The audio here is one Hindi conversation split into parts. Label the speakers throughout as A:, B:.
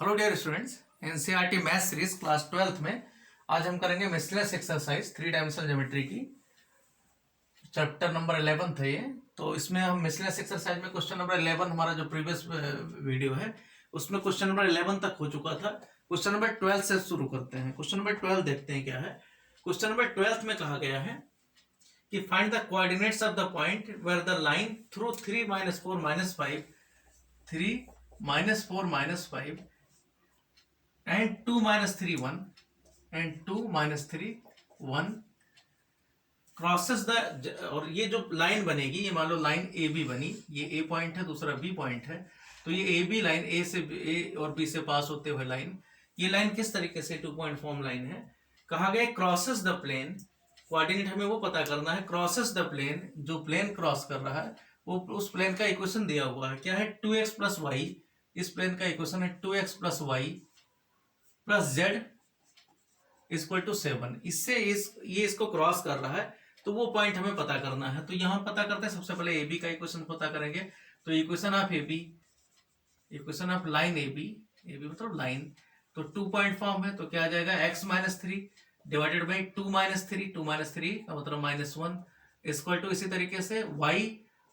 A: Hello dear students, NCERT math series class 12th में आज हम करेंगे मिसलेनियस एक्सरसाइज 3 डायमेंशनल ज्योमेट्री की। चैप्टर नंबर 11 है ये। तो इसमें हम मिसलेनियस एक्सरसाइज में क्वेश्चन नंबर 11, हमारा जो प्रीवियस वीडियो है उसमें क्वेश्चन नंबर 11 तक हो चुका था। क्वेश्चन नंबर 12 से शुरू करते हैं। क्वेश्चन नंबर 12 देखते हैं क्या है। क्वेश्चन नंबर 12 में कहा गया है कि find the coordinates of the point where the line through 3 - 4 - 5 3 - 4 - 5 and 2 - 3 1 and 2 - 3 1 crosses the, और ये जो लाइन बनेगी, ये मान लो लाइन ए बी बनी, ये ए पॉइंट है, दूसरा बी पॉइंट है, तो ये ए बी लाइन ए और बी से पास होते हुए लाइन, ये लाइन किस तरीके से 2 पॉइंट फॉर्म लाइन है। कहा गया क्रॉसेस द प्लेन, कोऑर्डिनेट हमें वो पता करना है। क्रॉसेस द प्लेन, जो प्लेन क्रॉस कर रहा है वो उस प्लेन का इक्वेशन दिया हुआ है, क्या है 2x + y। इस प्लेन का इक्वेशन है 2x + y + z = 7। इससे ये इसको क्रॉस कर रहा है, तो वो पॉइंट हमें पता करना है। तो यहां पता करते हैं, सबसे पहले ए बी का इक्वेशन पता करेंगे। तो equation of A B, equation of line A B मतलब लाइन, तो 2 पॉइंट फॉर्म है, तो क्या आ जाएगा x - 3 डिवाइडेड बाई 2 - 3, 2 - 3 का मतलब -1 = इसी तरीके से y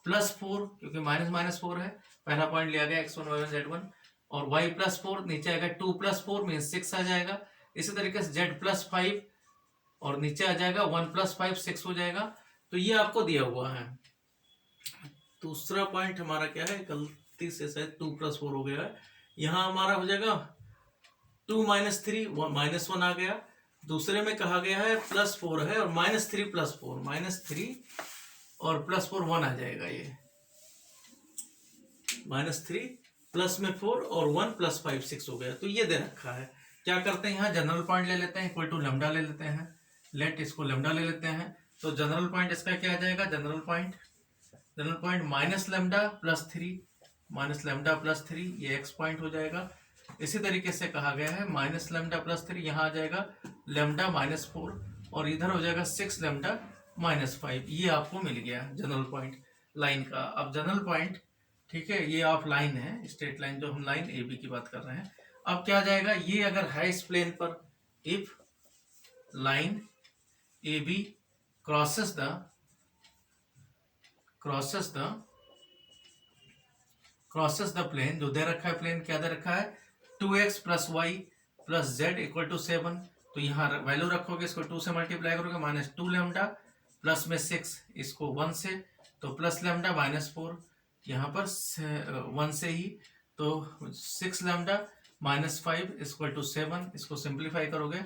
A: + 4, क्योंकि -4 है, पहला पॉइंट लिया गया x1 y1 z1, और y + 4 नीचे आएगा 2 + 4 मीन्स 6 आ जाएगा। इसी तरीके से z + 5 और नीचे आ जाएगा 1 + 5 6 हो जाएगा। तो ये आपको दिया हुआ है। दूसरा पॉइंट हमारा क्या है, गलती से शायद 2 + 4 हो गया है, यहाँ हमारा हो जाएगा 2 - 3 -1 आ गया। दूसरे में कहा गया है +4 है, और -3 + 4 -3 और +4 1 आ जाएगा। ये -3 प्लस में 4 और 1 + 5 6 हो गया। तो ये दे रखा है। क्या करते हैं, यहाँ जनरल पॉइंट ले लेते हैं, इक्वल टू लैम्डा ले लेते हैं, लेट इसको लैम्डा ले लेते हैं। तो जनरल पॉइंट इसका क्या आ जाएगा, जनरल पॉइंट -λ + 3 -λ + 3, ये x पॉइंट हो जाएगा। इसी तरीके से कहा गया है -λ + 3, यहाँ आ जाएगा λ -4, और इधर हो जाएगा 6λ -5। ये आपको मिल गया जनरल पॉइंट लाइन का। अब जनरल पॉइंट, ठीक है, ये ऑफ लाइन है, स्ट्रेट लाइन, जो हम लाइन ए बी की बात कर रहे हैं। अब क्या आ जाएगा, ये अगर है इस प्लेन पर, if line A B crosses the plane, जो दे रखा है प्लेन क्या दे रखा है 2x + y + z = 7। तो यहाँ वैल्यू रखोगे, इसको 2 से मल्टीप्लाई करोगे, -2λ प्लस में 6, इसको 1 से, तो +λ -4, यहाँ पर 1 से ही, तो 6λ -5 = 7। इसको सिंप्लीफाई करोगे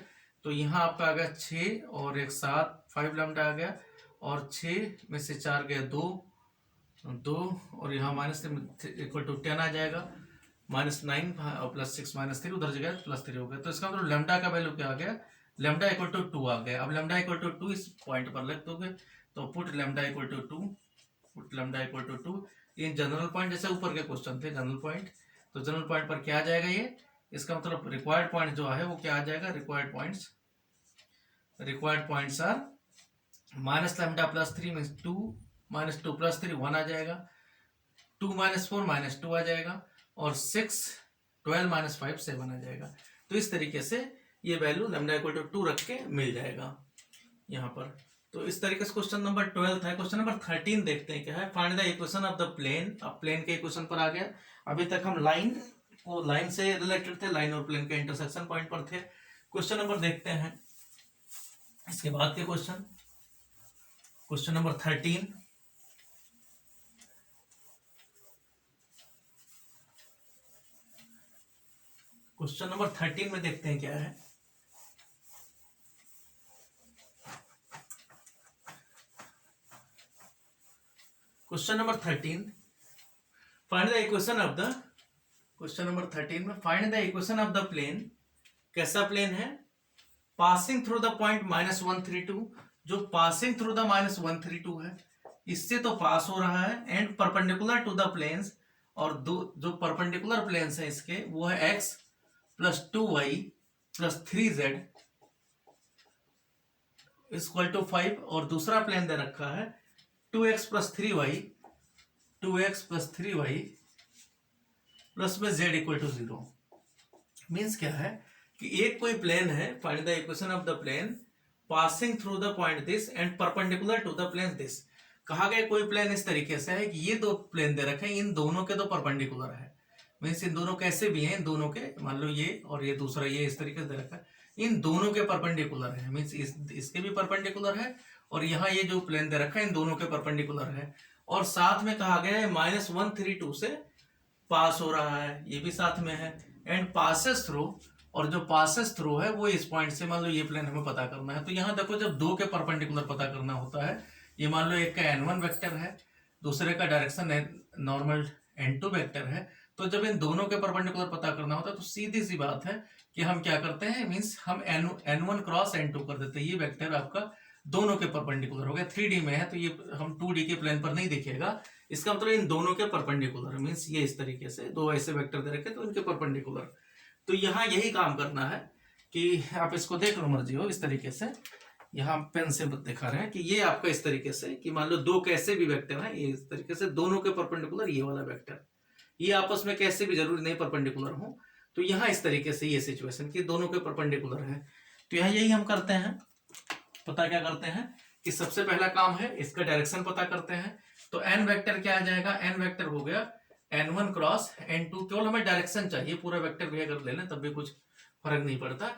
A: तो यहाँ आपका आ गया 6 और 1 7, 5λ आ गया, और 6 में से 4 गया 2 और यहाँ -3 = 10 आ जाएगा। -9 और +6 -3 उधर जगह +3 हो गया। तो इसका मतलब लैम्डा का वैल्यू क्या आ गया, λ = 2 आ गया। अब λ = 2 इस पॉइंट पर लिख दोगे, तो put λ = 2, put λ = 2 in general point, जैसे ऊपर के क्वेश्चन थे जनरल पॉइंट, तो जनरल पॉइंट पर क्या आ जाएगा ये, इसका मतलब रिक्वायर्ड पॉइंट जो है वो क्या आ जाएगा, रिक्वायर्ड पॉइंट्स आर -λ + 3 मीन्स 2 -2 + 3 1 आ जाएगा, 2 - 4 -2 आ जाएगा, और 6 12 - 5 7 आ जाएगा। तो इस तरीके से ये वैल्यू λ = 2 रख के मिल जाएगा यहाँ पर। तो इस तरीके से क्वेश्चन नंबर 12 है। क्वेश्चन नंबर 13 देखते हैं क्या है। Find the equation of the plane. अब प्लेन के इक्वेशन पर आ गया। अभी तक हम लाइन से रिलेटेड थे, लाइन और प्लेन के इंटरसेक्शन पॉइंट पर थे। क्वेश्चन नंबर देखते हैं इसके बाद के क्वेश्चन नंबर 13। क्वेश्चन नंबर 13 में देखते हैं क्या है। Question number 13, find the equation of the, question number 13 में find the equation of the plane. कैसा प्लेन है, पासिंग थ्रू द पॉइंट -132, जो पासिंग थ्रू द -132 है, इससे तो पास हो रहा है, and perpendicular to the planes, और जो परपेंडिकुलर प्लेन्स है इसके वो है x + 2y + 3z = 5, और दूसरा प्लेन दे रखा है 2x + 3y प्लस में z = 0। मीन्स क्या है कि एक कोई प्लेन है, find the equation of the plane passing through the point this and perpendicular to the plane this. कहा गया कोई प्लेन इस तरीके से है कि ये दो प्लेन दे रखे हैं, इन दोनों के तो परपेंडिकुलर है, मीन्स इन दोनों कैसे भी हैं, इन दोनों के, मान लो ये और ये दूसरा ये इस तरीके से दे रखा है, इन दोनों के परपेंडिकुलर है, मीन्स इसके भी परपेंडिकुलर है और यहाँ ये जो प्लेन दे रखा है इन दोनों के परपेंडिकुलर है। और साथ में कहा गया है -132 से पास हो रहा है, ये भी साथ में है, एंड पासेस थ्रू, और जो पासेस थ्रू है वो इस पॉइंट से, मान लो ये प्लेन हमें पता करना है। तो यहाँ देखो जब दो के परपेंडिकुलर पता करना होता है, ये मान लो एक का n1 वेक्टर है, दूसरे का डायरेक्शन नॉर्मल n2 वेक्टर है, तो जब इन दोनों के परपेंडिकुलर पता करना होता है तो सीधी सी बात है कि हम क्या करते हैं, मीन्स हम n1 क्रॉस n2 कर देते हैं। ये वेक्टर आपका दोनों के परपेंडिकुलर हो गया, 3D में है तो ये हम 2D के प्लेन पर नहीं दिखेगा, इसका मतलब इन दोनों के परपेंडिकुलर, मीन्स ये इस तरीके से दो ऐसे वेक्टर दे रखे तो इनके परपेंडिकुलर। तो यहाँ यही काम करना है कि आप इसको देख लो मर्जी हो, इस तरीके से यहाँ पेन से दिखा रहे हैं कि ये आपका इस तरीके से कि मान लो दो कैसे भी वेक्टर हैं, ये इस तरीके से दोनों के परपेंडिकुलर ये वाला वेक्टर, ये आपस में कैसे भी जरूरी नहीं परपेंडिकुलर हो, तो यहाँ इस तरीके से ये सिचुएशन कि दोनों के परपेंडिकुलर है। तो यहाँ यही हम करते हैं, पता क्या करते हैं कि सबसे पहला काम है इसका डायरेक्शन पता करते हैं। तो n वेक्टर क्या आ जाएगा, n वेक्टर हो गया n1 क्रॉस n2, केवल हमें डायरेक्शन चाहिए, पूरा वेक्टर भी अगर ले लें तब भी कुछ फर्क नहीं पड़ता।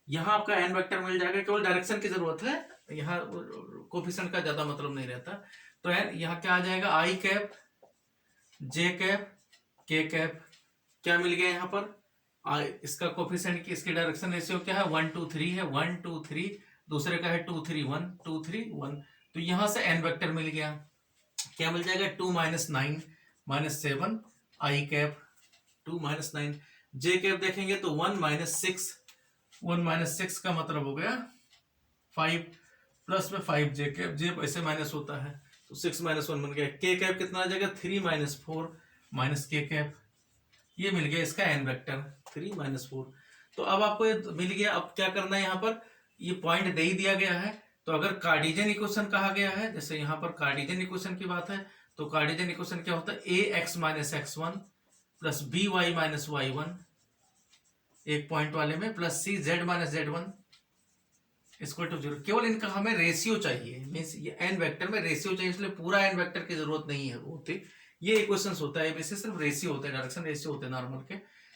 A: यहाँ आपका n वेक्टर मिल जाएगा, केवल डायरेक्शन की जरूरत है, यहाँ कोफिशिएंट का ज्यादा मतलब नहीं रहता। तो यहाँ क्या आ जाएगा, i cap j cap k cap, क्या मिल गया यहाँ पर, इसका कोफिशिएंट की इसकी डायरेक्शन रेशियो क्या है 1 2 3 है, 1 2 3, दूसरे का है 2 3 1 2 3 1, तो यहां से n वेक्टर मिल गया, क्या मिल जाएगा 2 -9 -7 i कैप 2 -9, j कैप देखेंगे तो 1 -6, 1 -6 का मतलब हो गया 5 प्लस में 5 j कैप, j ऐसे माइनस होता है तो 6 -1 बन गया। k कैप कितना आ जाएगा 3 -4 माइनस k कैप, ये मिल गया इसका n वेक्टर 3 -4। तो अब आपको ये मिल गया, अब क्या करना है, यहाँ पर ये पॉइंट दे ही दिया गया है, तो अगर कार्टेशियन इक्वेशन कहा गया है, जैसे यहाँ पर कार्टेशियन इक्वेशन की बात है, तो कार्टेशियन इक्वेशन क्या होता है, ax - x1 plus by - y1 एक पॉइंट वाले में, प्लस cz - z1 इसको टू 0। केवल इनका हमें रेशियो चाहिए, मीन्स ये n वेक्टर में रेशियो चाहिए, इसलिए पूरा n वेक्टर की जरूरत नहीं है होती, ये इक्वेशंस होता है, बेसिस सिर्फ रेशियो होता है, डायरेक्शन रेशियो होते हैं नॉर्मल के।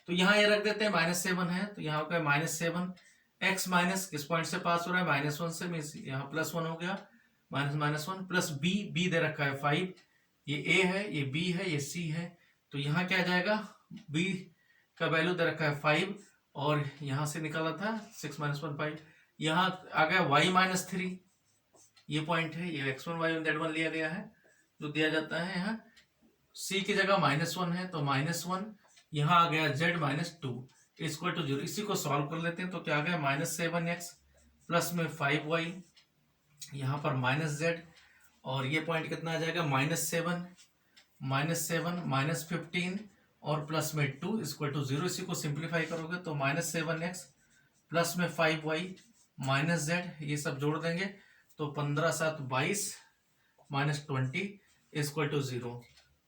A: तो यहाँ ये रख देते हैं -7 है, तो यहाँ का -7 x माइनस किस पॉइंट से पास हो रहा है, -1 से, मीन्स यहाँ +1 हो गया, -1 प्लस b दे रखा है 5, ये a है, ये b है, ये c है, तो यहाँ क्या आ जाएगा, b का वैल्यू दे रखा है 5 और यहाँ से निकाला था 6 -1 5, यहाँ आ गया y - 3, ये पॉइंट है, ये x1 y1 z1 लिया गया है जो दिया जाता है। यहाँ c की जगह -1 है तो -1, यहाँ आ गया z - 2 इक्वल टू 0। इसी को सॉल्व कर लेते हैं तो क्या आ गया -7x प्लस में 5y, यहाँ पर -z, और ये पॉइंट कितना आ जाएगा -7 -15 और प्लस में 2 इक्वल टू 0। इसी को सिंप्लीफाई करोगे तो -7x प्लस में 5y माइनस z, ये सब जोड़ देंगे तो 15 7 22 -20 इक्वल टू 0।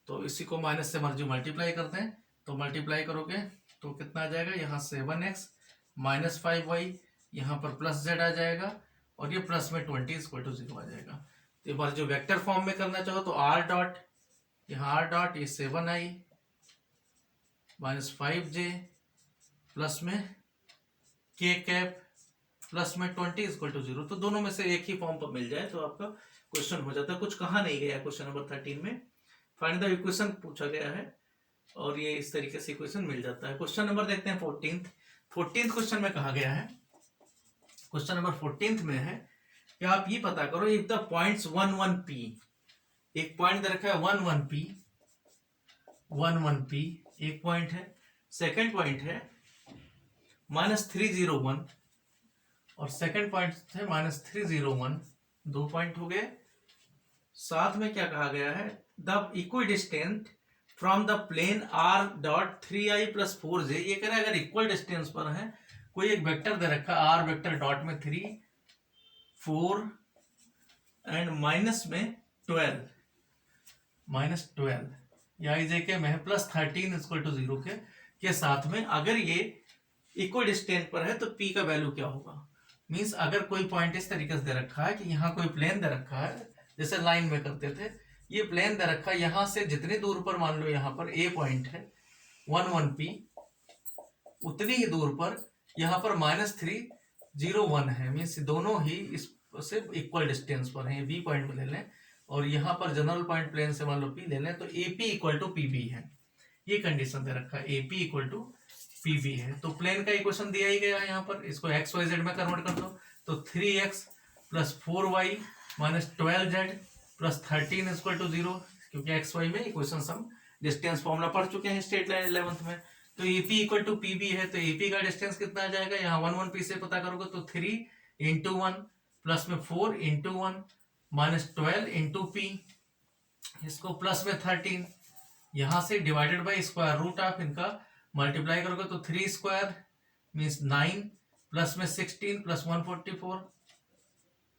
A: तो इसी को माइनस से मर्जी मल्टीप्लाई करते हैं, तो मल्टीप्लाई करोगे तो कितना आ जाएगा, यहाँ 7x माइनस 5y, यहाँ पर प्लस z आ जाएगा और ये प्लस में 20 इक्वल टू 0 आ जाएगा। तो एक बार जो वेक्टर फॉर्म में करना चाहो तो r डॉट, यहाँ r डॉट, ये 7i माइनस 5j प्लस में k कैप प्लस में 20 इक्वल टू 0। तो दोनों में से एक ही फॉर्म पर मिल जाए तो आपका क्वेश्चन हो जाता है। कुछ कहा नहीं गया क्वेश्चन नंबर 13 में, फाइंड द इक्वेशन पूछा गया है और ये इस तरीके से इक्वेशन मिल जाता है। क्वेश्चन नंबर देखते हैं 14th क्वेश्चन में कहा गया है, क्वेश्चन नंबर 14th में है कि आप ये पता करो इफ द पॉइंट्स 1 1 p, एक पॉइंट दे रखा है 1 1 p एक पॉइंट है, सेकंड पॉइंट है -301 और सेकंड पॉइंट है -301, दो पॉइंट हो गए। साथ में क्या कहा गया है, the equidistant from the plane r dot 3i plus 4j, ये कह रहा है अगर इक्वल डिस्टेंस पर है, कोई एक वेक्टर दे रखा है r वेक्टर डॉट में 3 4 एंड माइनस में 12 या i j के में +13 इक्वल टू 0 के साथ में, अगर ये इक्वल डिस्टेंस पर है तो पी का वैल्यू क्या होगा। मींस अगर कोई पॉइंट इस तरीके से दे रखा है कि यहाँ कोई प्लेन दे रखा है, जैसे लाइन में करते थे, ये प्लेन दे रखा है, यहाँ से जितनी दूर पर मान लो यहाँ पर ए पॉइंट है 1 1 p, उतनी ही दूर पर यहाँ पर -3 0 1 है। मीन्स दोनों ही इस से इक्वल डिस्टेंस पर है। बी पॉइंट में ले लें और यहाँ पर जनरल पॉइंट प्लेन से मान लो पी ले लें, तो A P equal to P B है। ये कंडीशन दे रखा है, A P equal to P B है। तो प्लेन का इक्वेशन दिया ही गया है यहाँ पर, इसको एक्स वाई जेड में कन्वर्ट कर दो तो 3x + 4y - 12z + 13 = 0, क्योंकि एक्स वाई में इक्वेशन हम डिस्टेंस फॉर्मूला पढ़ चुके हैं स्ट्रेट लाइन 11th में। तो एपी इक्वल टू पीबी है, तो एपी का डिस्टेंस कितना आ जाएगा, यहाँ 1 1 p से पता करोगे तो 3 × 1 प्लस में 4 × 1 -12 × p, इसको प्लस में 13, यहाँ से divided by square root of इनका मल्टीप्लाई करोगे तो 3 स्क्वायर मीन्स 9 प्लस में 16 + 144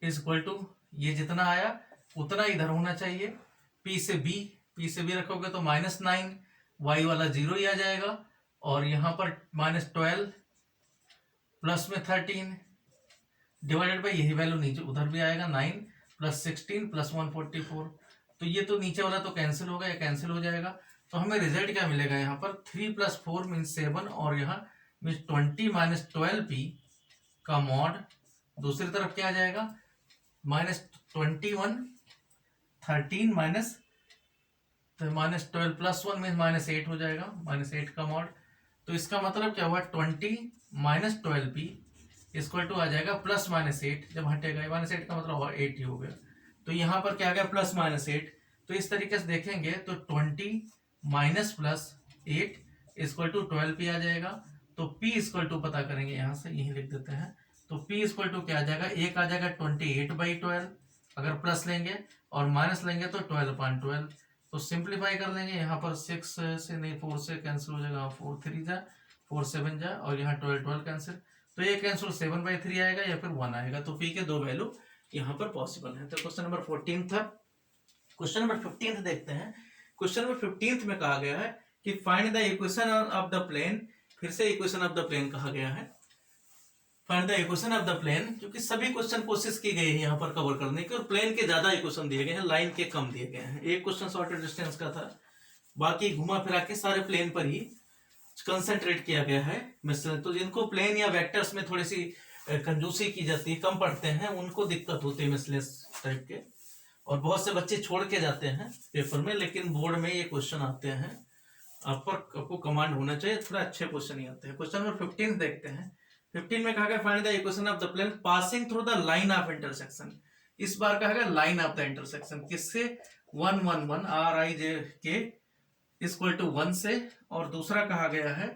A: इक्वल टू, ये जितना आया उतना इधर होना चाहिए। p से b रखोगे तो -9, y वाला 0 ही आ जाएगा, और यहाँ पर -12 प्लस में 13 डिवाइडेड बाई यही वैल्यू नीचे उधर भी आएगा 9 + 16 + 144। तो ये तो नीचे वाला तो कैंसिल होगा, या कैंसिल हो जाएगा, तो हमें रिजल्ट क्या मिलेगा यहाँ पर 3 + 4 मीन्स 7, और यहाँ मीन्स 20 - 12p का मॉड, दूसरी तरफ क्या आ जाएगा -21 13 -12 + 1 मीन्स -8 हो जाएगा, -8 का मॉड। तो इसका मतलब क्या हुआ 20 - 12p इक्वल टू आ जाएगा +-8, जब हटेगा -8 का मतलब 8 ही हो गया। तो यहाँ पर क्या आ गया +-8। तो इस तरीके से देखेंगे तो 20 -+8 इक्वल टू 12p आ जाएगा। तो p इक्वल टू पता करेंगे, यहाँ से यही लिख देते हैं, तो p इक्वल टू क्या आ जाएगा, एक आ जाएगा 28/12 अगर प्लस लेंगे, और माइनस लेंगे तो 12/12। तो सिंप्लीफाई कर लेंगे, यहाँ पर 6 से नहीं 4 से कैंसिल हो जाएगा, 4 3 जा 4 7 जा, और यहाँ 12 कैंसिल, तो ये कैंसिल 7/3 आएगा या फिर 1 आएगा। तो p के दो वैल्यू यहाँ पर पॉसिबल है। तो क्वेश्चन नंबर 14 था। क्वेश्चन नंबर 15 देखते हैं। क्वेश्चन नंबर 15 में कहा गया है कि find the equation of the plane, फिर से इक्वेशन ऑफ द प्लेन कहा गया है, find the equation of the plane, क्योंकि सभी क्वेश्चन कोशिश की गई है यहाँ पर कवर करने की, और प्लेन के ज्यादा इक्वेशन दिए गए हैं, लाइन के कम दिए गए हैं। एक क्वेश्चन शॉर्टेड डिस्टेंस का था, बाकी घुमा फिरा के सारे प्लेन पर ही कंसंट्रेट किया गया है। मिसल तो जिनको प्लेन या वेक्टर्स में थोड़ी सी कंजूसी की जाती है, कम पढ़ते हैं, उनको दिक्कत होती है मिसलेस टाइप के, और बहुत से बच्चे छोड़ के जाते हैं पेपर में, लेकिन बोर्ड में ये क्वेश्चन आते हैं। आपको कमांड होना चाहिए, थोड़ा अच्छे क्वेश्चन ही आते हैं। क्वेश्चन नंबर 15 देखते हैं। 15 में कहा गया find the equation of the plane passing through the line of intersection. इस बार कहा गया लाइन ऑफ द इंटरसेक्शन, किससे, 1 1 1 Rij इक्वल टू 1 से, और दूसरा कहा गया है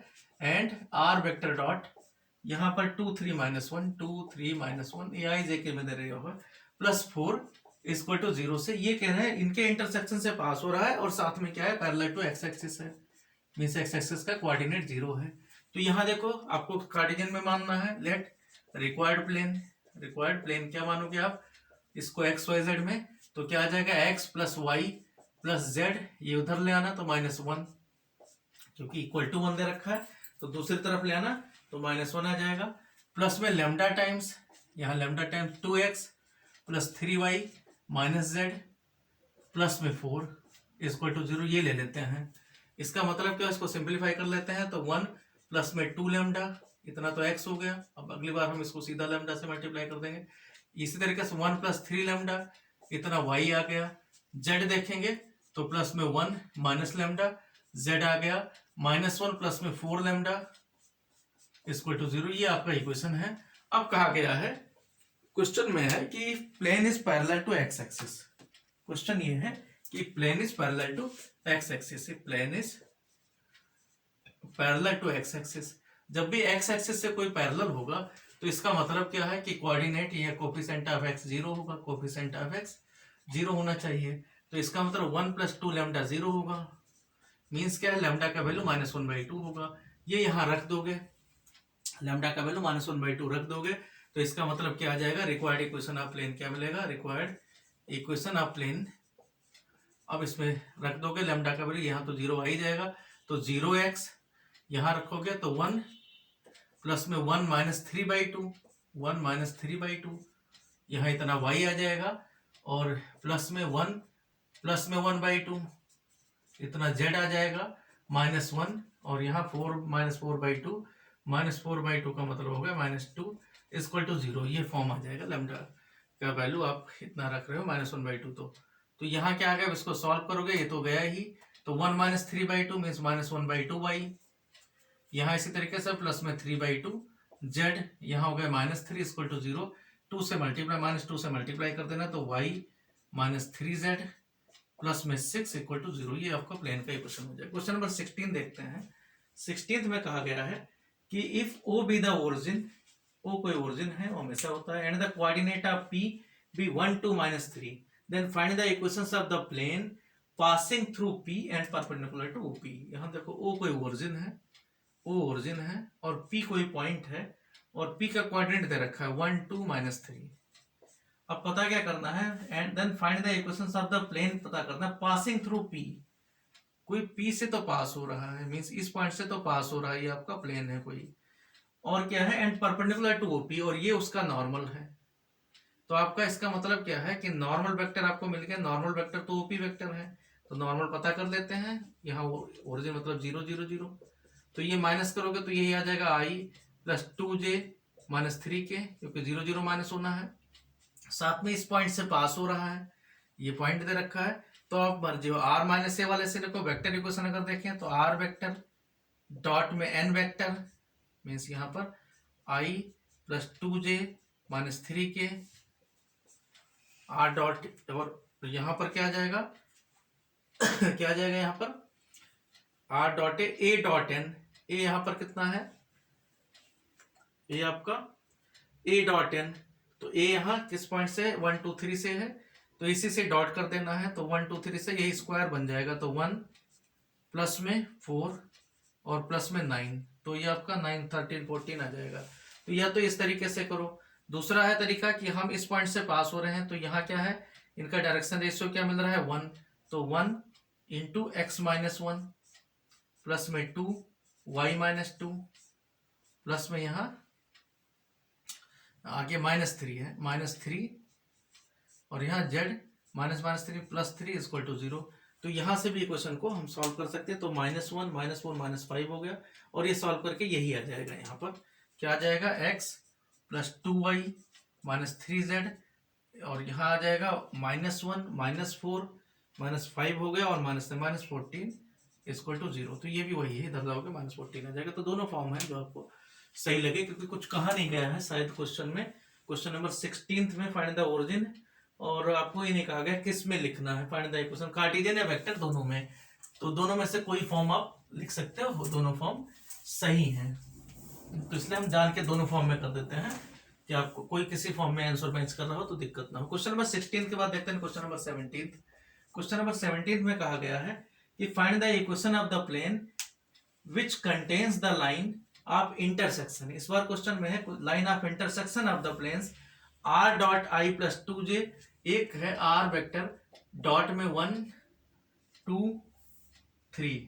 A: एंड r वेक्टर डॉट, यहाँ पर 2 3 - 1 2 3 - 1 ए आई जे के में दे रहे हो +4 इक्वल टू 0 से। ये कह रहे हैं इनके इंटरसेक्शन से पास हो रहा है, और साथ में क्या है पैरेलल टू एक्स एक्सिस है, मींस एक्स एक्सिस का कोऑर्डिनेट 0 है। तो यहाँ देखो आपको कार्टेशियन में मानना है, लेट रिक्वायर्ड प्लेन क्या मानोगे आप, इसको एक्स वाई जेड में, तो क्या आ जाएगा x + y + z, ये उधर ले आना तो -1, क्योंकि इक्वल टू 1 दे रखा है, तो दूसरी तरफ ले आना तो -1 आ जाएगा, प्लस में लैम्डा टाइम्स, यहाँ lambda times 2x + 3y - z plus में 4 इक्वल टू 0, ये ले लेते हैं। इसका मतलब क्या, इसको सिंप्लीफाई कर लेते हैं, तो 1 प्लस में 2 लैम्डा, इतना तो x हो गया। अब अगली बार हम इसको सीधा लैम्डा से मल्टीप्लाई कर देंगे। इसी तरीके से 1 + 3 लैम्डा, इतना y आ गया। z देखेंगे तो प्लस में 1 माइनस लैम्डा, z आ गया -1 प्लस में 4 लैम्डा इक्वल टू 0। ये आपका इक्वेशन है। अब कहा गया है, क्वेश्चन में है कि plane is parallel to X axis. Question ये है कि plane is parallel to X axis, plane is parallel to X axis. जब भी एक्स एक्सिस से कोई पैरेलल होगा तो इसका मतलब क्या है कि कोऑर्डिनेट या कोफिशिएंट ऑफ एक्स 0 होगा, कोफिशिएंट ऑफ एक्स 0 होना चाहिए। तो इसका मतलब 1 + 2 लैम्डा 0 होगा, मीन्स क्या है लैम्डा का वैल्यू -1/2 होगा। ये यहाँ रख दोगे, लैम्डा का वैल्यू -1/2 रख दोगे, तो इसका मतलब क्या आ जाएगा, रिक्वायर्ड इक्वेशन ऑफ प्लेन क्या मिलेगा, रिक्वायर्ड इक्वेशन ऑफ प्लेन। अब इसमें रख दोगे लैम्डा का वैल्यू, यहाँ तो 0 आ ही जाएगा, तो 0x यहाँ रखोगे तो 1 प्लस में 1 माइनस 3/2, 1 माइनस 3/2, यहाँ इतना y आ जाएगा, और प्लस में 1/2 इतना z आ जाएगा, -1, और यहाँ 4 माइनस 4/2, -4/2 का मतलब हो गया -2 इक्वल टू 0। ये फॉर्म आ जाएगा लैम्डा का वैल्यू आप इतना रख रहे हो -1/2। तो यहाँ क्या आ गया, इसको सॉल्व करोगे, ये तो गया ही, तो 1 माइनस 3/2 मीन्स -1/2y। यहाँ इसी तरीके से प्लस में 3/2 z, यहाँ हो गया -3 इक्वल टू 0, 2 से मल्टीप्लाई, -2 से मल्टीप्लाई कर देना, तो y -3z प्लस में 6 इक्वल टू 0। ये आपका प्लेन का इक्वेशन हो जाएगा। क्वेश्चन नंबर 16 देखते हैं। 16th में कहा गया है कि if O be the origin, O कोई ओरिजिन है, वो हमेशा होता है, and the coordinate of P be 1 2 -3, then find the equations of the plane passing through P and perpendicular to OP। यहाँ देखो O कोई ओरिजिन है, O ओरिजिन है, और P कोई पॉइंट है, और P का कोऑर्डिनेट दे रखा है 1 2 -3। अब पता क्या करना है, and then find the equations of the plane पता करना है पासिंग थ्रू P। कोई P से तो पास हो रहा है, मींस इस पॉइंट से तो पास हो रहा है, ये आपका प्लेन है कोई, और क्या है, एंड परपेंडिकुलर टू OP, और ये उसका नॉर्मल है। तो आपका इसका मतलब क्या है कि नॉर्मल वेक्टर आपको मिल गया, नॉर्मल वेक्टर तो OP वेक्टर है, तो नॉर्मल पता कर लेते हैं। यहाँ ओरिजिन मतलब 0 0 0, तो ये माइनस करोगे तो यही आ जाएगा I प्लस 2j -3k, क्योंकि 0 0 माइनस होना है, साथ में इस पॉइंट से पास हो रहा है, ये पॉइंट दे रखा है। तो आप मर्जी हो, r माइनस ए वाले से देखो, वेक्टर इक्वेशन अगर देखें तो r वेक्टर डॉट में n वेक्टर मीन्स यहाँ पर I plus 2j -3k r dot, और यहाँ पर क्या आ जाएगा क्या आ जाएगा यहाँ पर r dot A dot n, ए यहाँ पर कितना है, ए आपका a डॉट n, तो a यहाँ किस पॉइंट से 1 2 3 से है, तो इसी से डॉट कर देना है, तो 1 2 3 से यही स्क्वायर बन जाएगा, तो 1 प्लस में 4 और प्लस में 9, तो ये आपका 9 13 14 आ जाएगा। तो या तो इस तरीके से करो, दूसरा है तरीका कि हम इस पॉइंट से पास हो रहे हैं, तो यहाँ क्या है, इनका डायरेक्शन रेशियो क्या मिल रहा है 1, तो 1 इंटू x -1 प्लस में 2 y -2 प्लस में यहाँ आगे -3 है, -3, और यहाँ z -3 प्लस 3 इक्वल टू 0। तो यहाँ से भी इक्वेशन को हम सॉल्व कर सकते हैं, तो -1 -4 -5 हो गया, और ये सॉल्व करके यही आ जाएगा, यहाँ पर क्या आ जाएगा x प्लस 2y -3z, और यहाँ आ जाएगा -1 -4 -5 हो गया, और -14 इक्वल टू 0। तो ये भी वही है, इधर जाओगे -14 आ जाएगा। तो दोनों फॉर्म है जो आपको सही लगे, क्योंकि कुछ कहा नहीं गया है शायद क्वेश्चन में, क्वेश्चन नंबर 16 में फाइंड द ओरिजिन, और आपको ये नहीं कहा गया किस में लिखना है फाइंड द इक्वेशन, कार्टेशियन या वेक्टर दोनों में, तो दोनों में से कोई फॉर्म आप लिख सकते हो, दोनों फॉर्म सही हैं। तो इसलिए हम जान के दोनों फॉर्म में कर देते हैं कि आपको कोई किसी फॉर्म में आंसर मैच कर रहा हो तो दिक्कत ना हो। क्वेश्चन नंबर 16 के बाद देखते हैं क्वेश्चन नंबर 17। क्वेश्चन नंबर 17 में कहा गया है कि find the equation of the plane which contains the line of intersection. इस बार क्वेश्चन में है line of intersection of the planes r dot i plus 2j, एक है r वेक्टर डॉट में 1 2 3,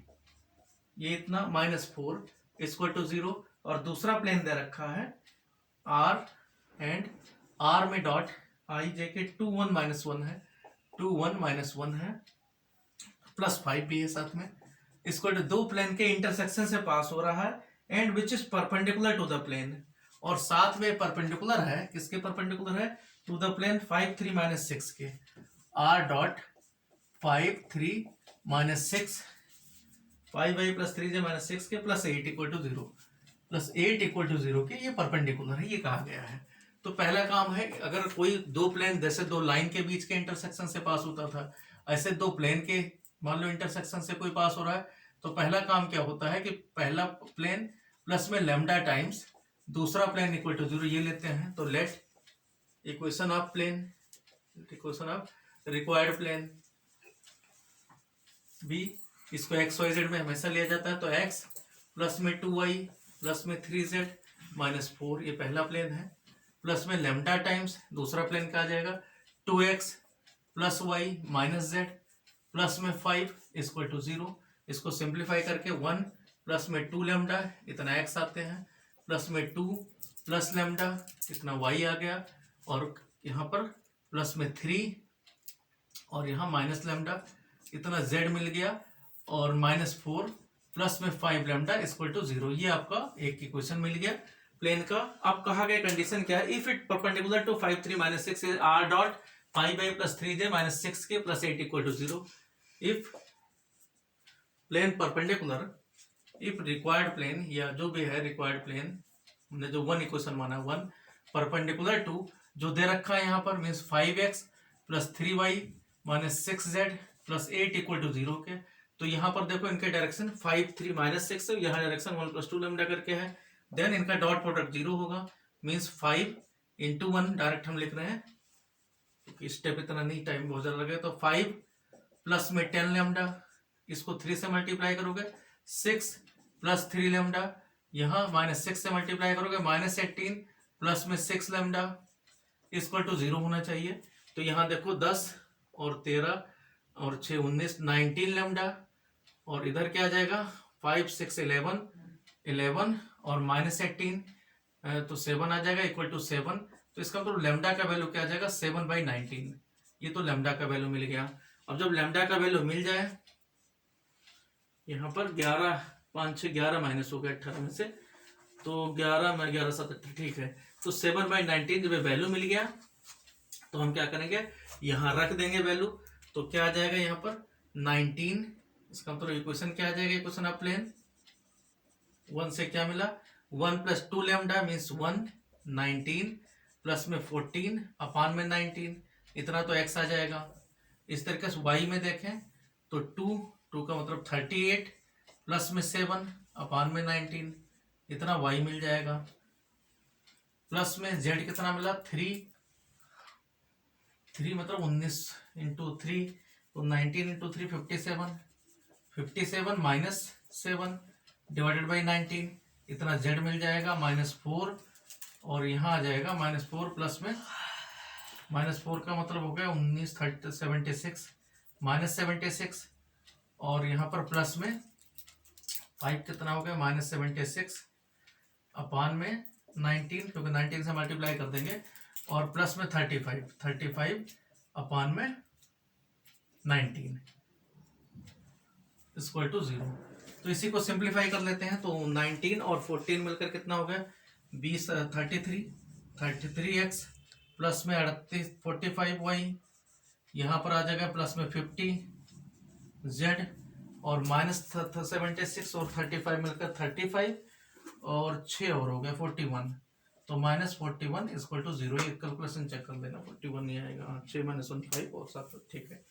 A: ये इतना -4 इक्वल टू 0, और दूसरा प्लेन दे रखा है r, एंड r में डॉट i जेके 2 1 -1 है, 2 1 -1 है, प्लस 5 भी है साथ में, इक्वल टू दो प्लेन के इंटरसेक्शन से पास हो रहा है, and which is perpendicular to the plane, और साथ में परपेंडिकुलर है, किसके परपेंडिकुलर है, टू द प्लेन 5 3 -6 के, r dot 5 3 -6 5y plus 3j -6 के plus 8 equal to 0, plus 8 equal to 0 के, ये परपेंडिकुलर है, ये कहा गया है। तो पहला काम है, अगर कोई दो प्लेन जैसे दो लाइन के बीच के इंटरसेक्शन से पास होता था, ऐसे दो प्लेन के मान लो इंटरसेक्शन से कोई पास हो रहा है, तो पहला काम क्या होता है कि पहला प्लेन प्लस में लैम्डा टाइम्स दूसरा प्लेन इक्वल टू 0 ये लेते हैं, तो let equation of plane, equation of required plane be, इसको XYZ में हमेशा लिया जाता है, तो x प्लस में 2y प्लस में 3z -4, ये पहला प्लेन है, प्लस में लैम्डा टाइम्स दूसरा प्लेन का आ जाएगा 2x plus y minus z plus में 5 इक्वल टू 0, इसको सिंप्लीफाई करके 1 प्लस में 2 लैम्डा इतना x आते हैं, प्लस में 2 प्लस लेमडा कितना y आ गया, और यहाँ पर प्लस में 3 और यहाँ माइनस लेमडा इतना z मिल गया, और -4 प्लस में 5 लेमडा इक्वल टू 0। ये आपका एक इक्वेशन मिल गया प्लेन का। अब कहा गया कंडीशन क्या है, if it perpendicular to 5 3 -6 is r dot 5i plus 3j minus 6k plus 8 equal to 0। If plane perpendicular, if required plane या जो भी है रिक्वायर्ड प्लेन, हमने जो 1 इक्वेशन माना 1 परपेंडिकुलर टू जो दे रखा है यहाँ पर means 5x plus 3y minus 6z plus 8 equal to 0 के। तो यहाँ पर देखो इनके डायरेक्शन 5 3 -6 यहाँ डायरेक्शन 1 + 2 लेमडा करके है। देन इनका डॉट प्रोडक्ट 0 होगा, मीन्स 5 × 1 डायरेक्ट हम लिख रहे हैं क्योंकि स्टेप इतना नहीं, टाइम बहुत ज़्यादा लगे। तो 5 प्लस में 10 लेमडा, इसको 3 से मल्टीप्लाई करोगे 6 प्लस 3 लेमडा, यहाँ -6 से मल्टीप्लाई करोगे -18 प्लस में 6 लेमडा इक्वल टू 0 होना चाहिए। तो यहाँ देखो 10 और 13 और 6 19 19 लेमडा, और इधर क्या आ जाएगा 5 6 11 और -18 तो 7 आ जाएगा इक्वल टू 7। तो इसका मतलब लेमडा का वैल्यू क्या आ जाएगा 7/19। ये तो लेमडा का वैल्यू मिल गया। अब जब लेमडा का वैल्यू मिल जाए, यहाँ पर 11 5 6 11 माइनस हो गया 18 में से, तो 11 में 11 7 ठीक है। तो 7/19 जब वैल्यू मिल गया तो हम क्या करेंगे, यहाँ रख देंगे वैल्यू। तो क्या आ जाएगा यहाँ पर 19, इसका मतलब इक्वेशन क्या आ जाएगा, इक्वेशन ऑफ प्लेन 1 से क्या मिला 1 + 2 लेमडा मीन्स 1 19 प्लस में 14 अपान में 19 इतना तो x आ जाएगा। इस तरीके से y में देखें तो 2 का मतलब 38 प्लस में 7 अपान में 19 इतना y मिल जाएगा। प्लस में z कितना मिला 3 मतलब 19 × 3 तो 19 × 3 57 माइनस 7 डिवाइडेड बाई 19 इतना z मिल जाएगा -4, और यहाँ आ जाएगा -4 प्लस में -4 का मतलब हो गया 19 76 -76, और यहाँ पर प्लस में 5 कितना हो गया -76 अपान में 19 क्योंकि 19 से मल्टीप्लाई कर देंगे, और प्लस में 35 अपान में 19 इक्वल टू 0। तो इसी को सिंप्लीफाई कर लेते हैं। तो 19 और 14 मिलकर कितना हो गया 20 33x प्लस में 38 45y, यहाँ पर आ जाएगा प्लस में 50z और -76 और 35 मिलकर 35 और 6 और हो गया 41, तो -41 इक्वल टू 0। ये कैलकुलेशन चेक कर लेना 41 नहीं आएगा, 6 - 1 5 और 7 ठीक है।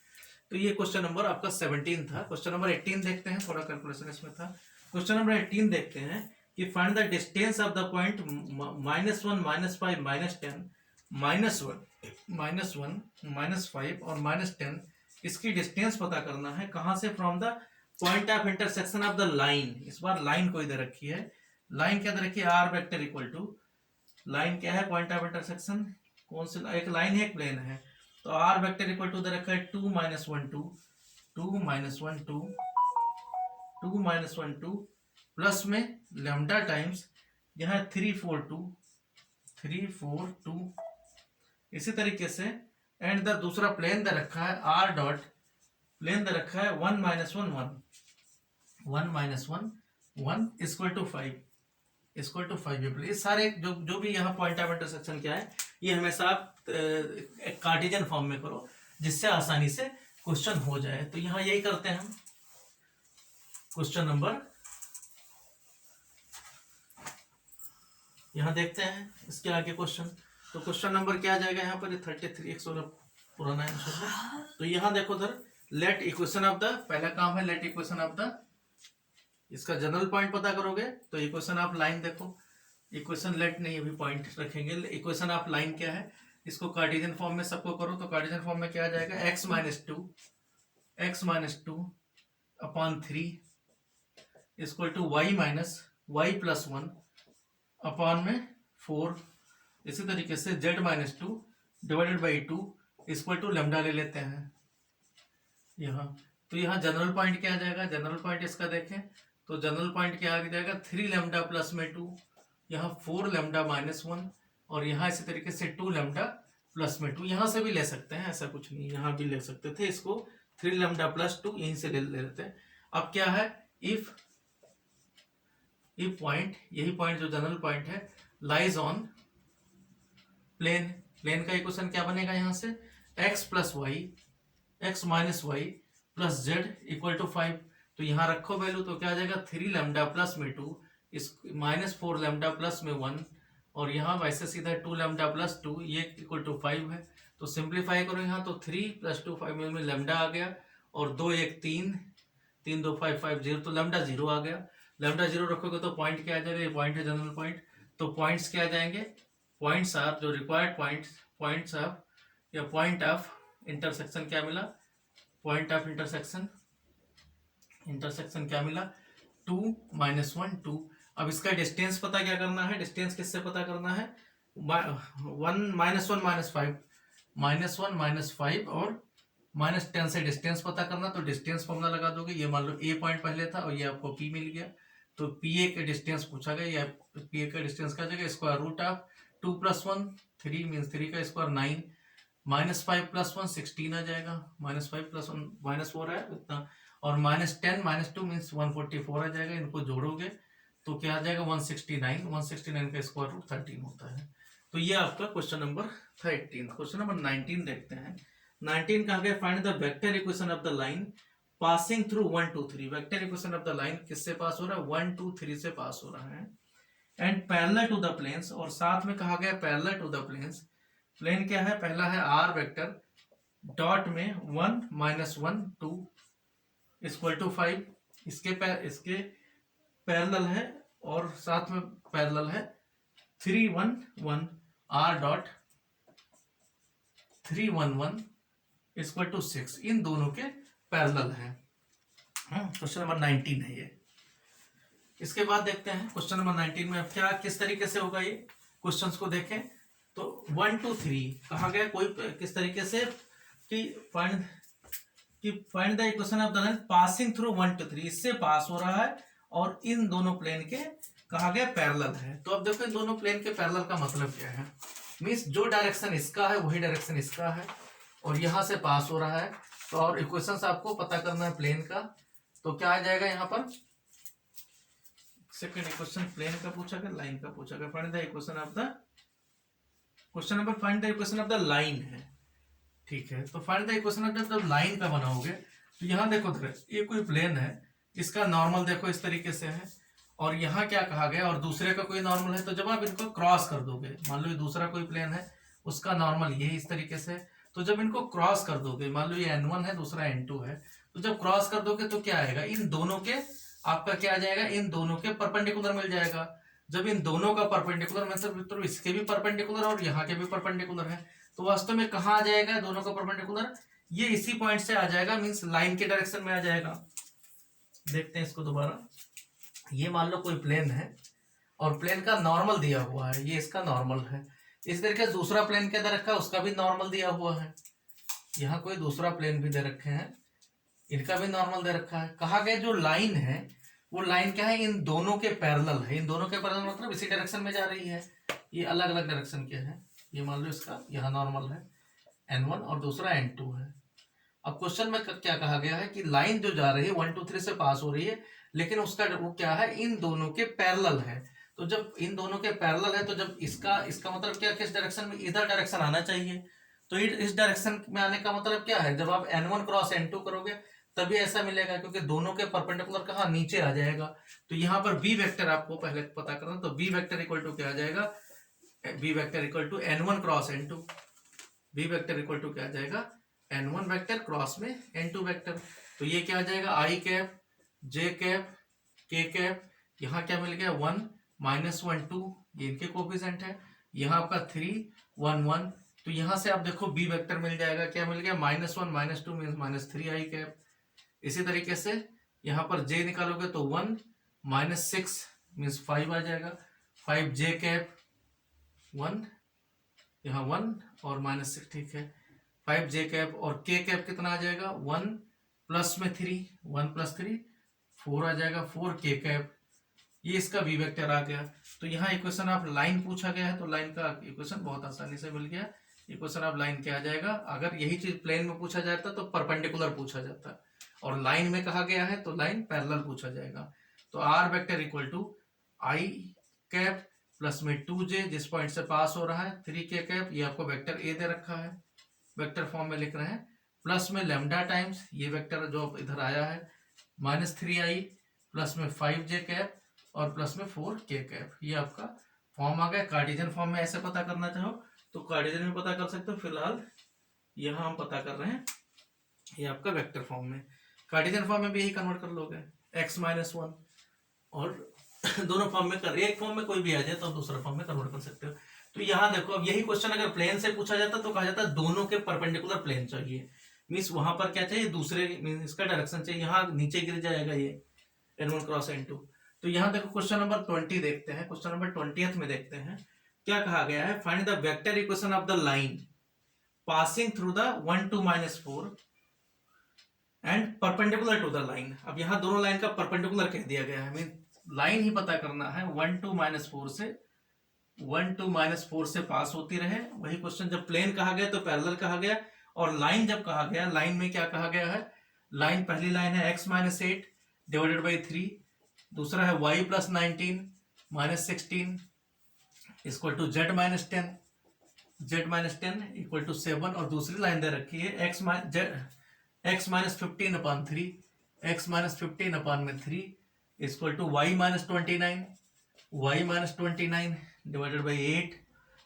A: तो ये क्वेश्चन नंबर आपका 17 था। क्वेश्चन नंबर 18 देखते हैं, थोड़ा कैलकुलेशन इसमें था। क्वेश्चन नंबर 18 देखते हैं कि find the distance of the point -1 -5 -10 -1 और -10, इसकी डिस्टेंस पता करना है। कहाँ से, from the point of intersection of the line. इस बार लाइन को इधर रखी है, लाइन क्या रखी है r vector equal to, line क्या है पॉइंट ऑफ इंटरसेक्शन, कौन सी एक लाइन है एक प्लेन है, तो r वेक्टर इक्वल टू इधर रखा है 2 - 1 2 2 - 1 2 2 - 1 2 प्लस में लेमडा टाइम्स यहाँ 3 4 2 इसी तरीके से, एंड द दूसरा प्लेन दे रखा है r डॉट, प्लेन दे रखा है 1 - 1 1 इक्वल टू 5। ये सारे जो भी यहाँ पॉइंट ऑफ इंटरसेक्शन क्या है, ये हमेशा आप कार्टेशियन फॉर्म में करो जिससे आसानी से क्वेश्चन हो जाए। तो यहाँ यही करते हैं हम। क्वेश्चन नंबर यहाँ देखते हैं इसके आगे क्वेश्चन। तो क्वेश्चन नंबर क्या आ जाएगा यहाँ पर 33 पुराना आंसर। तो यहाँ देखो उधर लेट इक्वेशन ऑफ द, पहला काम है लेट इक्वेशन ऑफ द, इसका जनरल पॉइंट पता करोगे। तो इक्वेशन ऑफ लाइन देखो, इक्वेशन लेट नहीं अभी पॉइंट रखेंगे। इक्वेशन ऑफ लाइन क्या है, इसको कार्टेशियन फॉर्म में सबको करो। तो कार्टेशियन फॉर्म में क्या आ जाएगा x - 2 upon 3 equal to y + 1 upon में 4। इसी तरीके से z - 2 divided by 2 equal to lambda ले लेते हैं यहाँ। तो यहाँ जनरल पॉइंट क्या आ जाएगा, जनरल पॉइंट इसका देखें तो जनरल पॉइंट क्या आ जाएगा 3 लेमडा प्लस में 2 यहाँ 4 लैम्डा माइनस 1 और यहाँ इसी तरीके से 2 लैम्डा प्लस में 2, यहाँ से भी ले सकते हैं, ऐसा कुछ नहीं, यहाँ भी ले सकते थे इसको, 3 लैम्डा प्लस 2 यहीं से ले लेते हैं। अब क्या है, इफ पॉइंट, यही पॉइंट जो जनरल पॉइंट है, लाइज ऑन प्लेन, प्लेन का इक्वेशन क्या बनेगा यहाँ से, x plus Y, X minus Y plus Z equal to 5। तो यहाँ रखो वैल्यू, तो क्या आ जाएगा 3 लैम्डा प्लस में 2, इस माइनस 4 लैम्डा प्लस में 1, और यहाँ वैसे सीधा 2 लैम्डा प्लस 2 ये इक्वल टू 5 है। तो सिंप्लीफाई करो यहाँ, तो 3 प्लस 2 5 में लैम्डा आ गया, और 2 1 3, 3 2 5 5 0, तो लैम्डा 0 आ गया। लैम्डा 0 रखोगे तो पॉइंट क्या आ जाएगा, ये पॉइंट है जनरल पॉइंट। तो पॉइंट्स क्या आ जाएंगे, पॉइंट्स ऑफ जो रिक्वायर्ड पॉइंट्स ऑफ या पॉइंट ऑफ इंटरसेक्शन क्या मिला, पॉइंट ऑफ इंटरसेक्शन क्या मिला, 2 -1 2। अब इसका डिस्टेंस पता क्या करना है, डिस्टेंस किससे पता करना है, 1 -1 -5 और -10 से डिस्टेंस पता करना। तो डिस्टेंस फॉर्मूला लगा दोगे, ये मान लो ए पॉइंट पहले था और ये आपको पी मिल गया, तो पी ए का डिस्टेंस पूछा गया, या पी ए का डिस्टेंस का जगह स्क्वायर रूट ऑफ 2 + 1 3 मीन्स 3 का स्क्वायर 9, -5 + 1 16 आ जाएगा, -5 + 1 -4 है इतना, और -10 -2 मीन्स 144 आ जाएगा। इनको जोड़ोगे तो क्या आ जाएगा 169, 169 का स्क्वायर रूट 13 होता है। तो ये आपका क्वेश्चन नंबर 13। क्वेश्चन नंबर 19 देखते हैं। 19 कहा गया, find the vector equation of the line passing through 1 2 3। Vector equation of the line किससे पास हो रहा है, 1 2 3 से पास हो रहा है, and parallel to the planes, और साथ में कहा गया parallel to the planes. Plane क्या है, पहला है आर वेक्टर, डॉट में 1 -1 2 इक्वल टू 5, इसके पैरेलल है, और साथ में पैरेलल है 3 1 1 आर डॉट 3 1 1 इक्वल टू 6, इन दोनों के पैरेलल है। क्वेश्चन नंबर 19 है ये। इसके बाद देखते हैं क्वेश्चन नंबर 19 में क्या किस तरीके से होगा, ये क्वेश्चंस को देखें तो 1 2 3 कहा गया, कोई किस तरीके से कि find the equation of the line passing through 1 2 3, इससे पास हो रहा है और इन दोनों प्लेन के कहा गया पैरेलल है। तो अब देखो इन दोनों प्लेन के पैरेलल का मतलब क्या है, मींस जो डायरेक्शन इसका है वही डायरेक्शन इसका है, और यहां से पास हो रहा है। तो और इक्वेशंस आपको पता करना है प्लेन का, तो क्या आ जाएगा यहाँ पर, सेकंड इक्वेशन प्लेन का पूछा गया, लाइन का पूछा गया। Find the equation of the, question number find the equation of the line है, ठीक है। तो find the equation of the line का बनाओगे, तो यहाँ देखो ये कोई प्लेन है, इसका नॉर्मल देखो इस तरीके से है, और यहाँ क्या कहा गया, और दूसरे का कोई नॉर्मल है, तो जब आप इनको क्रॉस कर दोगे, मान लो ये दूसरा कोई प्लेन है, उसका नॉर्मल ये इस तरीके से, तो जब इनको क्रॉस कर दोगे, मान लो ये n1 है दूसरा n2 है, तो जब क्रॉस कर दोगे तो क्या आएगा, इन दोनों के आपका क्या आ जाएगा, इन दोनों के परपेंडिकुलर मिल जाएगा। जब इन दोनों का परपेंडिकुलर मतलब तो इसके भी परपेंडिकुलर और यहाँ के भी परपेंडिकुलर है, तो वास्तव में कहाँ आ जाएगा दोनों का परपेंडिकुलर, ये इसी पॉइंट से आ जाएगा, मींस लाइन के डायरेक्शन में आ जाएगा। देखते हैं इसको दोबारा, ये मान लो कोई प्लेन है और प्लेन का नॉर्मल दिया हुआ है, ये इसका नॉर्मल है, इस तरीके से दूसरा प्लेन क्या दे रखा है, उसका भी नॉर्मल दिया हुआ है, यहाँ कोई दूसरा प्लेन भी दे रखे हैं, इनका भी नॉर्मल दे रखा है। कहा गया जो लाइन है वो लाइन क्या है, इन दोनों के पैरेलल है, इन दोनों के पैरेलल मतलब इसी डायरेक्शन में जा रही है, ये अलग अलग डायरेक्शन के हैं, ये मान लो इसका यहाँ नॉर्मल है n1 और दूसरा n2 है। अब क्वेश्चन में क्या कहा गया है कि लाइन जो जा रही है 1 2 3 से पास हो रही है, लेकिन उसका वो क्या है, इन दोनों के पैरेलल है। तो जब इन दोनों के पैरेलल है, तो जब इसका मतलब क्या, किस डायरेक्शन में, इधर डायरेक्शन आना चाहिए। तो इस डायरेक्शन में आने का मतलब क्या है, जब आप n1 क्रॉस n2 करोगे तभी ऐसा मिलेगा, क्योंकि दोनों के परपेंडिकुलर कहाँ, नीचे आ जाएगा। तो यहाँ पर बी वेक्टर आपको पहले पता करना, तो बी वेक्टर इक्वल टू क्या आ जाएगा, B vector equal to n1 cross n2, B vector equal to क्या आ जाएगा, n1 वेक्टर क्रॉस में n2 वेक्टर। तो ये क्या आ जाएगा, i cap j cap k cap, यहाँ क्या मिल गया 1 -1 2, ये इनके कोफिशिएंट है, यहाँ आपका 3 1 1, तो यहाँ से आप देखो बी वेक्टर मिल जाएगा, क्या मिल गया -1 -2 मीन्स -3 i कैप। इसी तरीके से यहाँ पर j निकालोगे तो 1 -6 मीन्स 5 आ जाएगा, 5 j कैप 1, यहाँ 1 और -6, ठीक है, 5 j कैप, और k कैप कितना आ जाएगा 1 प्लस में 3, 1 + 3 4 आ जाएगा, 4 k कैप, ये इसका वी वेक्टर आ गया। तो यहाँ इक्वेशन आप लाइन पूछा गया है तो लाइन का इक्वेशन बहुत आसानी से मिल गया। इक्वेशन ऑफ लाइन क्या आ जाएगा, अगर यही चीज प्लेन में पूछा जाता तो परपेंडिकुलर पूछा जाता, और लाइन में कहा गया है तो लाइन पैरेलल पूछा जाएगा। तो R vector equal to I cap plus में 2j जिस पॉइंट से पास हो रहा है 3k कैप, ये आपको वेक्टर ए दे रखा है, वेक्टर फॉर्म में लिख रहे हैं, प्लस में लेमडा टाइम्स ये वेक्टर जो इधर आया है -3i प्लस में 5j कैप और प्लस में 4k कैप, ये आपका फॉर्म आ गया। कार्टेशियन फॉर्म में ऐसे पता करना चाहो तो कार्टेशियन में पता कर सकते हो, फिलहाल यहाँ हम पता कर रहे हैं ये आपका वेक्टर फॉर्म में। कार्टेशियन फॉर्म में भी यही कन्वर्ट कर लोगे x-1, और दोनों फॉर्म में कर, एक फॉर्म में कोई भी आ जाए तो आप दूसरा फॉर्म में कन्वर्ट कर सकते हो। तो यहाँ देखो, अब यही क्वेश्चन अगर प्लेन से पूछा जाता तो कहा जाता दोनों के परपेंडिकुलर प्लेन चाहिए, मीन्स वहां पर क्या चाहिए, दूसरे मीन्स इसका डायरेक्शन चाहिए, यहाँ नीचे गिर जाएगा ये n1 क्रॉस n2। तो यहाँ देखो क्वेश्चन नंबर 20 देखते हैं, क्वेश्चन नंबर 20th में देखते हैं क्या कहा गया है, find the vector equation of the line passing through the 1 2 -4 and perpendicular to the line. अब यहाँ दोनों लाइन का परपेंडिकुलर कह दिया गया है, मीन लाइन ही पता करना है 1 2 -4 से पास होती रहे। वही क्वेश्चन, जब प्लेन कहा गया तो पैरेलल कहा गया, और लाइन जब कहा गया, लाइन में क्या कहा गया है, लाइन पहली लाइन है x-8 डिवाइडेड बाई 3, दूसरा है y + 19 -16 equal to z-10 equal to 7, और दूसरी लाइन दे रखी है x-15/3 x-15/3 equal to y-29 divided by 8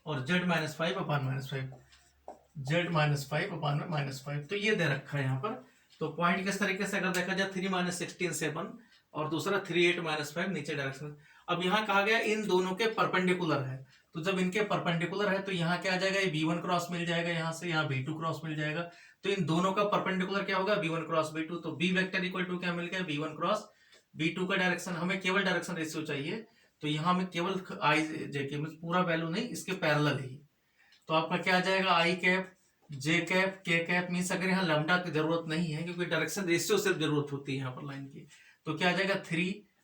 A: और z-5/-5 तो ये दे रखा है यहाँ पर। तो पॉइंट किस तरीके से अगर देखा जाए 3 -16 7 और दूसरा 3 8 -5 नीचे डायरेक्शन। अब यहाँ कहा गया इन दोनों के परपेंडिकुलर है, तो जब इनके परपेंडिकुलर है तो यहाँ क्या आ जाएगा, ये b1 क्रॉस मिल जाएगा, यहाँ से यहाँ b2 क्रॉस मिल जाएगा। तो इन दोनों का परपेंडिकुलर क्या होगा, b1 क्रॉस b2। तो b वेक्टर इक्वल टू क्या मिल गया, b1 क्रॉस b2 का डायरेक्शन, हमें केवल डायरेक्शन रेशियो चाहिए, तो यहाँ में केवल आई जे के पूरा वैल्यू नहीं, इसके पैरेलल ही। तो आपका क्या आ जाएगा, आई कैप जे कैप के कैप, मीन्स अगर यहाँ लैम्डा की जरूरत नहीं है क्योंकि डायरेक्शन रेशियो सिर्फ जरूरत होती है यहाँ पर लाइन की, तो क्या आ जाएगा 3